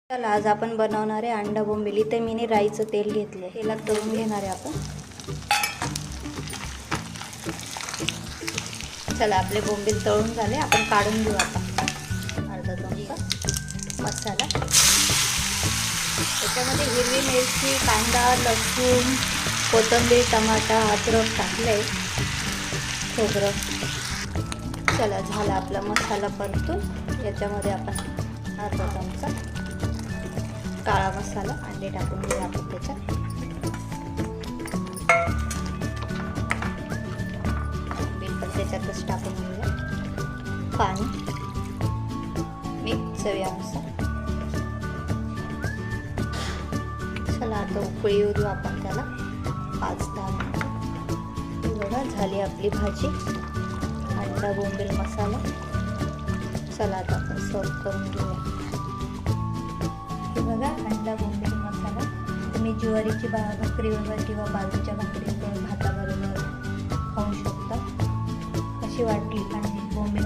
चला आज आपण बनवणार आहे अंडा बोंबील. इथे मी राईचं तेल घेतले, तेलात तळून घेणार आहे आपण. चला आपले बोंबील तळून झाले, आपण काढून घेऊ आता. अर्धा चमचा मसाला, त्याच्यामध्ये हिरवी मिरची, कांदा, लसूण, कोथिंबीर, टमाटा, अद्रक टाकले, खोबरं. चला झाला आपला मसाला परतून. याच्यामध्ये आपण अर्धा चमचा काळा मसाला, अंडे टाकून घेऊया आपण त्याच्यात. बिल पण त्याच्यातच टाकून घेऊया. पाणी, मीठ चवीनुसार. चला आता उकळी येऊ देऊ आपण त्याला 5-10 मिनिटं. बघा झाली आपली भाजी अंडा बोंबील मसाला. चला आता आपण सर्व करून घेऊया. हे बघा अंडा बोंबील मसाला. तुम्ही ज्वारीची भाकरीबरोबर किंवा बाजरीच्या भाकरीबरोबर, भाताबरोबर खाऊ शकता. कशी वाटली आणि बोंबील